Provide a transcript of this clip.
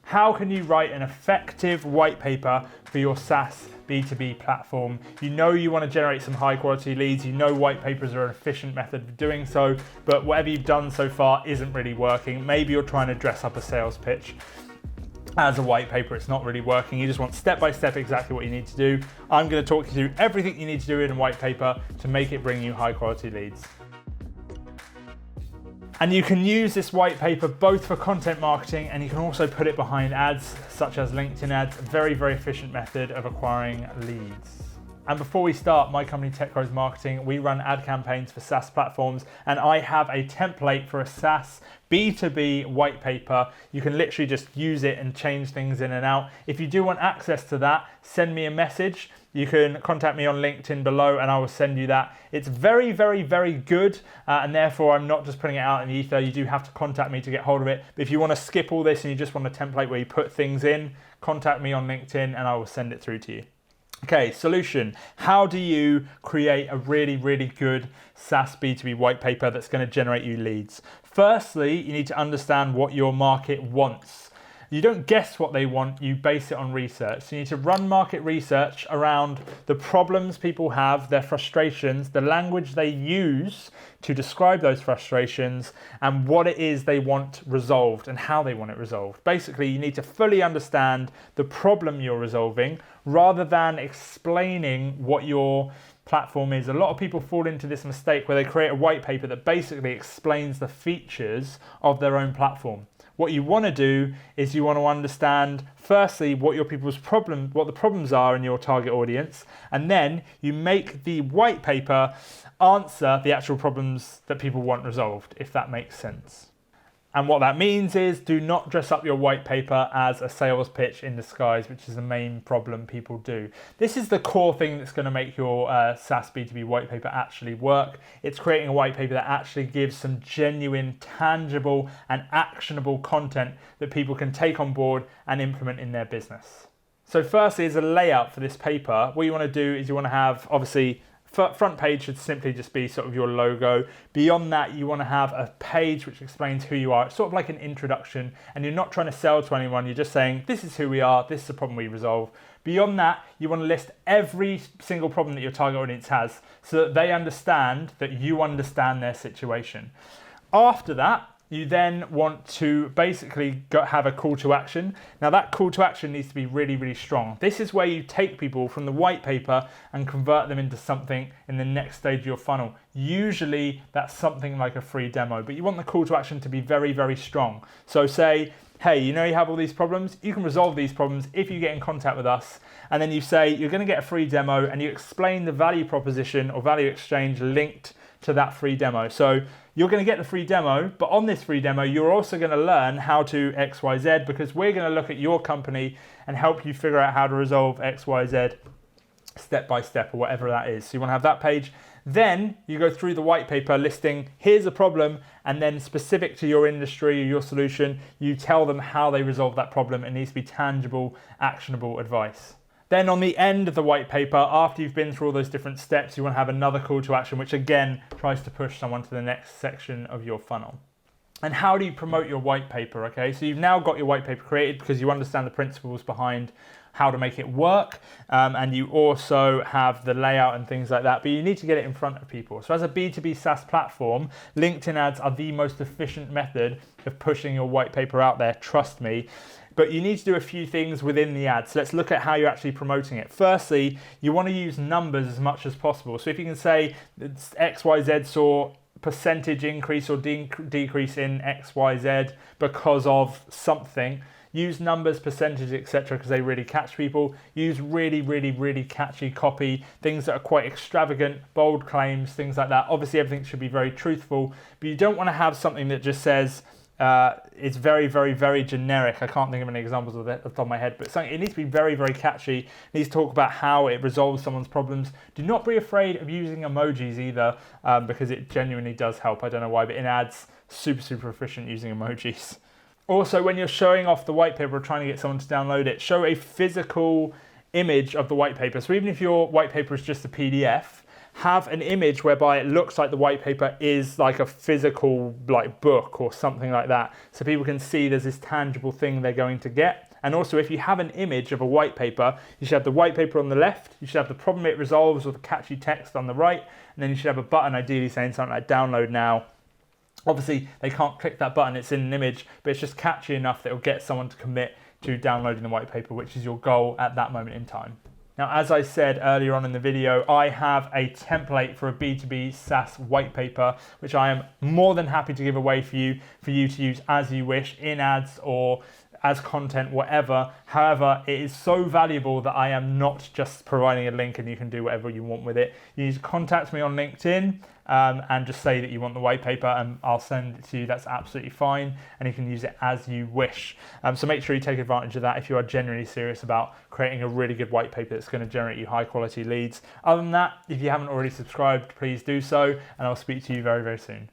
How can you write an effective white paper for your SaaS B2B platform? You know you want to generate some high quality leads. You know white papers are an efficient method of doing so, but whatever you've done so far isn't really working. Maybe you're trying to dress up a sales pitch as a white paper, it's not really working. You just want step by step exactly what you need to do. I'm going to talk you through everything you need to do in a white paper to make it bring you high quality leads. And you can use this white paper both for content marketing, and you can also put it behind ads such as LinkedIn ads. A very, very efficient method of acquiring leads. And before we start, my company Tech Growth Marketing, we run ad campaigns for SaaS platforms, and I have a template for a SaaS B2B white paper. You can literally just use it and change things in and out. If you do want access to that, send me a message. You can contact me on LinkedIn below and I will send you that. It's very, very, very good, and therefore I'm not just putting it out in the ether. You do have to contact me to get hold of it. But if you want to skip all this and you just want a template where you put things in, contact me on LinkedIn and I will send it through to you. Okay, solution. How do you create a really, really good SaaS B2B white paper that's going to generate you leads? Firstly, you need to understand what your market wants. You don't guess what they want, you base it on research. So you need to run market research around the problems people have, their frustrations, the language they use to describe those frustrations, and what it is they want resolved and how they want it resolved. Basically, you need to fully understand the problem you're resolving rather than explaining what your platform is. A lot of people fall into this mistake where they create a white paper that basically explains the features of their own platform. What you want to do is you want to understand firstly what your people's what the problems are in your target audience, and then you make the white paper answer the actual problems that people want resolved, if that makes sense. And what that means is do not dress up your white paper as a sales pitch in disguise, which is the main problem people do. This is the core thing that's going to make your SaaS B2B white paper actually work. It's creating a white paper that actually gives some genuine, tangible and actionable content that people can take on board and implement in their business. So firstly, as a layout for this paper, what you want to do is you want to have, obviously, front page should simply just be sort of your logo. Beyond that, you want to have a page which explains who you are. It's sort of like an introduction, and you're not trying to sell to anyone. You're just saying, this is who we are, this is the problem we resolve. Beyond that, you want to list every single problem that your target audience has so that they understand that you understand their situation. After that, you then want to basically have a call to action. Now that call to action needs to be really, really strong. This is where you take people from the white paper and convert them into something in the next stage of your funnel. Usually that's something like a free demo, but you want the call to action to be very, very strong. So say, hey, you know you have all these problems, you can resolve these problems if you get in contact with us. And then you say you're going to get a free demo, and you explain the value proposition or value exchange linked to that free demo. So you're going to get the free demo, but on this free demo, you're also going to learn how to XYZ, because we're going to look at your company and help you figure out how to resolve XYZ step by step or whatever that is. So you want to have that page. Then you go through the white paper listing, here's a problem, and then specific to your industry or your solution, you tell them how they resolve that problem. It needs to be tangible, actionable advice. Then on the end of the white paper, after you've been through all those different steps, you want to have another call to action, which again tries to push someone to the next section of your funnel. And how do you promote your white paper? Okay, so you've now got your white paper created because you understand the principles behind how to make it work, and you also have the layout and things like that, but you need to get it in front of people. So as a B2B SaaS platform, LinkedIn ads are the most efficient method of pushing your white paper out there, trust me. But you need to do a few things within the ad. So let's look at how you're actually promoting it. Firstly, you want to use numbers as much as possible. So if you can say it's XYZ saw percentage increase or decrease in XYZ because of something, use numbers, percentage, etc., because they really catch people. Use really, really, really catchy copy, things that are quite extravagant, bold claims, things like that. Obviously, everything should be very truthful, but you don't want to have something that just says, it's very, very, very generic. I can't think of any examples of that off the top of my head, but it needs to be very, very catchy. It needs to talk about how it resolves someone's problems. Do not be afraid of using emojis either, because it genuinely does help. I don't know why, but in ads, super, super efficient using emojis. Also, when you're showing off the white paper or trying to get someone to download it, show a physical image of the white paper. So even if your white paper is just a PDF, have an image whereby it looks like the white paper is like a physical like book or something like that, so people can see there's this tangible thing they're going to get. And also, if you have an image of a white paper, you should have the white paper on the left, you should have the problem it resolves with the catchy text on the right, and then you should have a button ideally saying something like download now. Obviously, they can't click that button, it's in an image, but it's just catchy enough that it'll get someone to commit to downloading the white paper, which is your goal at that moment in time. Now, as I said earlier on in the video, I have a template for a B2B SaaS white paper, which I am more than happy to give away for you to use as you wish, in ads or as content, whatever. However, it is so valuable that I am not just providing a link and you can do whatever you want with it. You need to contact me on LinkedIn and just say that you want the white paper and I'll send it to you. That's absolutely fine, and you can use it as you wish. So make sure you take advantage of that if you are genuinely serious about creating a really good white paper that's going to generate you high quality leads. Other than that, if you haven't already subscribed, please do so, and I'll speak to you very, very soon.